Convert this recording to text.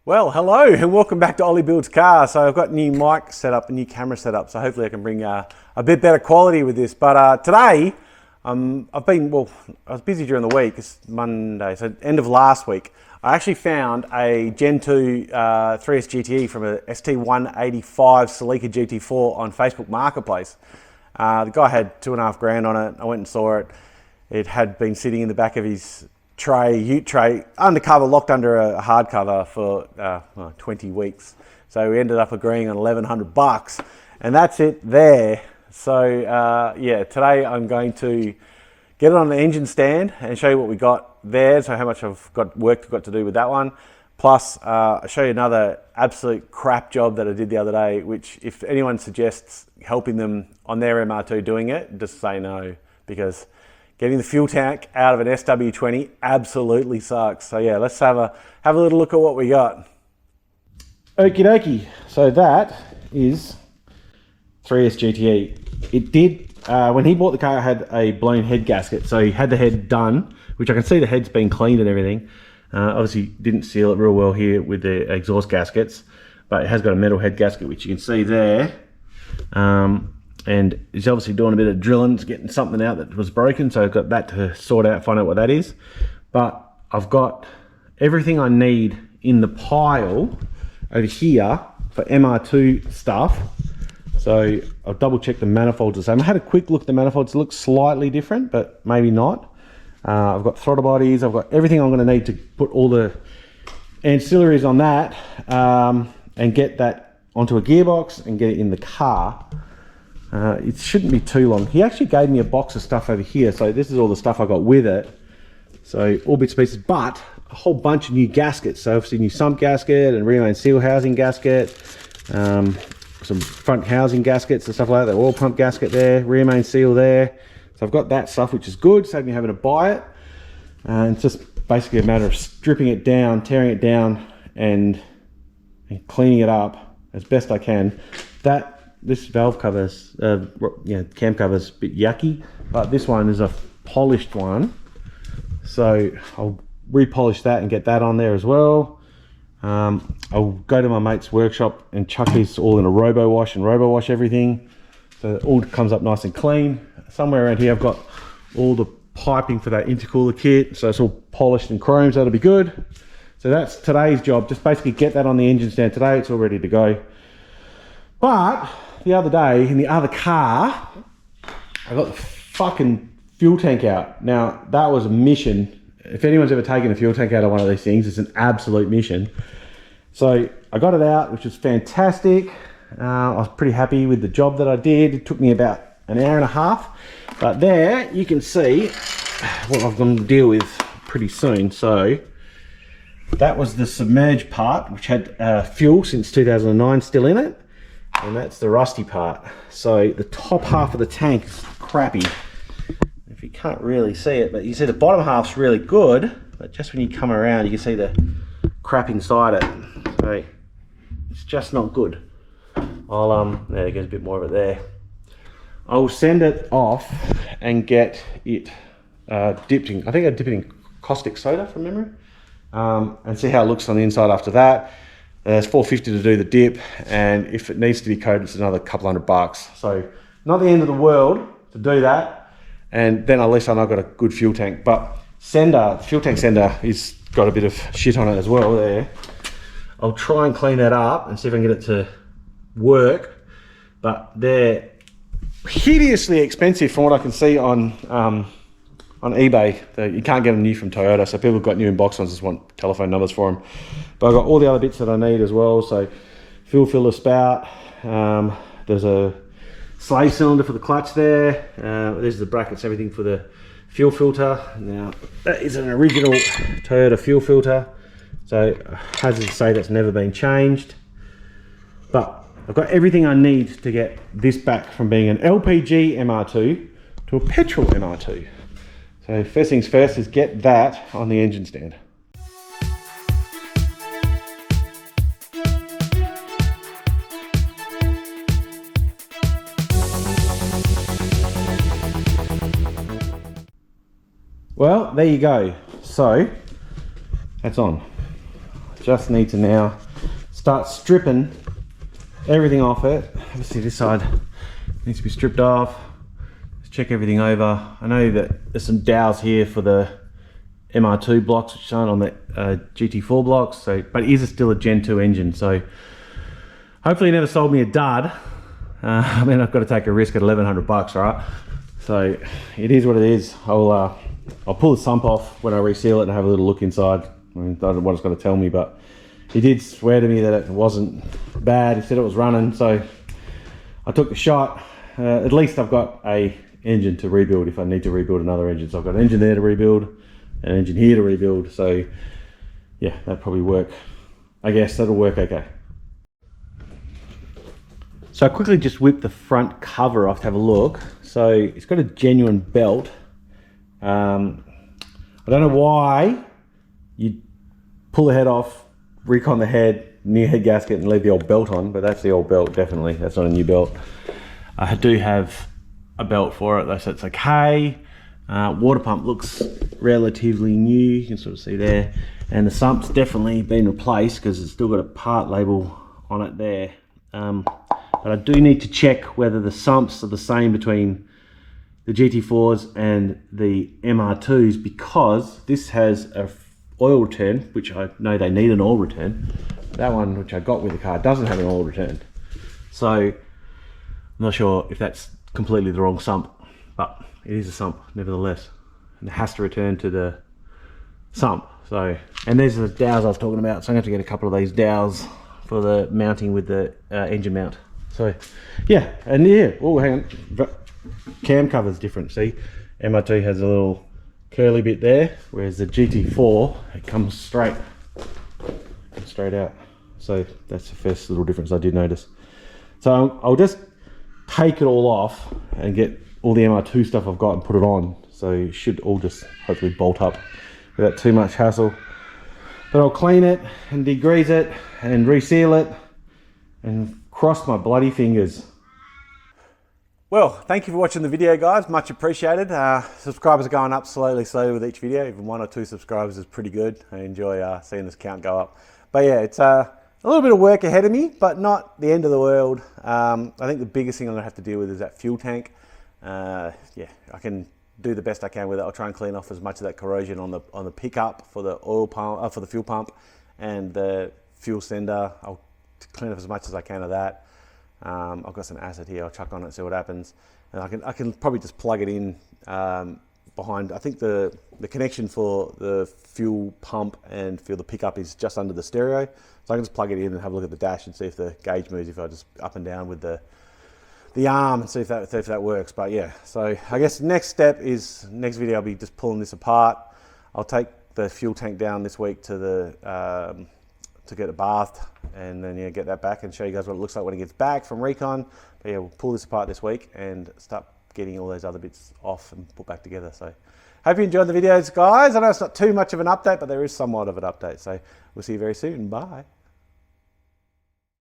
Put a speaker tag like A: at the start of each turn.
A: Well, hello and welcome back to Ollie Builds Cars. So I've got a new mic set up, a new camera set up, so hopefully I can bring a bit better quality with this. But today, I was busy during the week. It's Monday, so end of last week. I actually found a Gen 2 3S GTE from a ST185 Celica GT4 on Facebook Marketplace. The guy had $2,500 on it. I went and saw it. It had been sitting in the back of his ute tray, undercover, locked under a hardcover for 20 weeks. So we ended up agreeing on $1,100, and that's it there. So yeah, today I'm going to get it on the engine stand and show you what we got there. So how much I've got to do with that one. Plus, I'll show you another absolute crap job that I did the other day, which if anyone suggests helping them on their MR2 doing it, just say no, because getting the fuel tank out of an SW20 absolutely sucks. So yeah, let's have a little look at what we got. Okie dokie. So that is 3S GTE. It did, when he bought the car, it had a blown head gasket. So he had the head done, which I can see the head's been cleaned and everything. Obviously didn't seal it real well here with the exhaust gaskets, but it has got a metal head gasket, which you can see there. And he's obviously doing a bit of drilling, getting something out that was broken, so I've got that to sort out, find out what that is. But I've got everything I need in the pile over here for MR2 stuff. So I'll double check the manifolds the same. I had a quick look at the manifolds. It looks slightly different, but maybe not. I've got throttle bodies, I've got everything I'm going to need to put all the ancillaries on that, and get that onto a gearbox and get it in the car. It shouldn't be too long. He actually gave me a box of stuff over here, so this is all the stuff I got with it. So all bits and pieces, but a whole bunch of new gaskets. So obviously new sump gasket and rear main seal housing gasket, some front housing gaskets and stuff like that. The oil pump gasket there, rear main seal there. So I've got that stuff, which is good, saved me having to buy it. And it's just basically a matter of stripping it down, tearing it down, and cleaning it up as best I can. This valve covers, cam cover's a bit yucky, but this one is a polished one. So I'll repolish that and get that on there as well. I'll go to my mate's workshop and chuck these all in a robo wash and robo wash everything, so it all comes up nice and clean. Somewhere around here I've got all the piping for that intercooler kit, so it's all polished and chromed, so that'll be good. So that's today's job, just basically get that on the engine stand today. It's all ready to go. But the other day in the other car, I got the fucking fuel tank out. Now that was a mission. If anyone's ever taken a fuel tank out of one of these things, it's an absolute mission. So I got it out, which was fantastic. I was pretty happy with the job that I did. It took me about an hour and a half, but there you can see what I'm going to deal with pretty soon. So that was the submerged part, which had fuel since 2009 still in it. And that's the rusty part. So the top half of the tank is crappy. If you can't really see it, but you see the bottom half's really good, but just when you come around, you can see the crap inside it. So it's just not good. There goes a bit more of it there. I'll send it off and get it dipped in, I think I dip it in caustic soda from memory, and see how it looks on the inside after that. It's $450 to do the dip, and if it needs to be coated, it's another couple $100. So not the end of the world to do that, and then at least I know I've got a good fuel tank. But fuel tank sender is got a bit of shit on it as well there. I'll try and clean that up and see if I can get it to work, but they're hideously expensive from what I can see on eBay. You can't get them new from Toyota, so people who've got new in box ones just want telephone numbers for them. But I've got all the other bits that I need as well. So fuel filler spout, there's a slave cylinder for the clutch there, there's the brackets, everything for the fuel filter. Now that is an original Toyota fuel filter, so hazard to say that's never been changed. But I've got everything I need to get this back from being an LPG MR2 to a petrol MR2. So first things first is get that on the engine stand. Well, there you go. So that's on. just need to now start stripping everything off it. Obviously this side needs to be stripped off. Let's check everything over. I know that there's some dowels here for the MR2 blocks, which aren't on the GT4 blocks, so, but it is still a Gen 2 engine, so hopefully he never sold me a dud. I mean, I've got to take a risk at 1,100 bucks, right? So it is what it is. I'll pull the sump off when I reseal it and have a little look inside. I mean, I don't know what it's going to tell me, but he did swear to me that it wasn't bad. He said it was running, so I took the shot. At least I've got a engine to rebuild if I need to rebuild another engine. So I've got an engine there to rebuild, an engine here to rebuild. So yeah, that'll probably work. I guess that'll work okay. So I quickly just whipped the front cover off to have a look. So it's got a genuine belt. I don't know why you pull the head off, recon the head, new head gasket and leave the old belt on, but that's the old belt, definitely. That's not a new belt. I do have a belt for it, so it's okay. Water pump looks relatively new, you can sort of see there. And the sump's definitely been replaced because it's still got a part label on it there. But I do need to check whether the sumps are the same between the GT4s and the MR2s, because this has a oil return, which I know they need an oil return. That one, which I got with the car, doesn't have an oil return. So I'm not sure if that's completely the wrong sump, but it is a sump nevertheless, and it has to return to the sump. So, and there's the dowels I was talking about, so I'm going to have to get a couple of these dowels for the mounting with the engine mount. So yeah, and yeah, oh hang on, cam cover's different. See, MR2 has a little curly bit there, whereas the GT4, it comes straight out. So that's the first little difference I did notice. So I'll just take it all off and get all the MR2 stuff I've got and put it on. So it should all just hopefully bolt up without too much hassle. But I'll clean it and degrease it and reseal it and cross my bloody fingers. Well, thank you for watching the video, guys. Much appreciated. Subscribers are going up slowly with each video. Even 1 or 2 subscribers is pretty good. I enjoy seeing this count go up. But yeah, it's a little bit of work ahead of me, but not the end of the world. I think the biggest thing I'm gonna have to deal with is that fuel tank. Yeah, I can do the best I can with it. I'll try and clean off as much of that corrosion on the pickup for the oil pump, for the fuel pump, and the fuel sender. I'll clean off as much as I can of that. I've got some acid here. I'll chuck on it and see what happens. And I can probably just plug it in behind. I think the connection for the fuel pump and for the pickup is just under the stereo, so I can just plug it in and have a look at the dash and see if the gauge moves. If I just up and down with the arm and see if that works. But yeah, so I guess next step is next video I'll be just pulling this apart. I'll take the fuel tank down this week to the to get it bathed, and then yeah, get that back and show you guys what it looks like when it gets back from recon. But yeah, we'll pull this apart this week and start getting all those other bits off and put back together. So hope you enjoyed the videos, guys. I know it's not too much of an update, but there is somewhat of an update. So we'll see you very soon. Bye.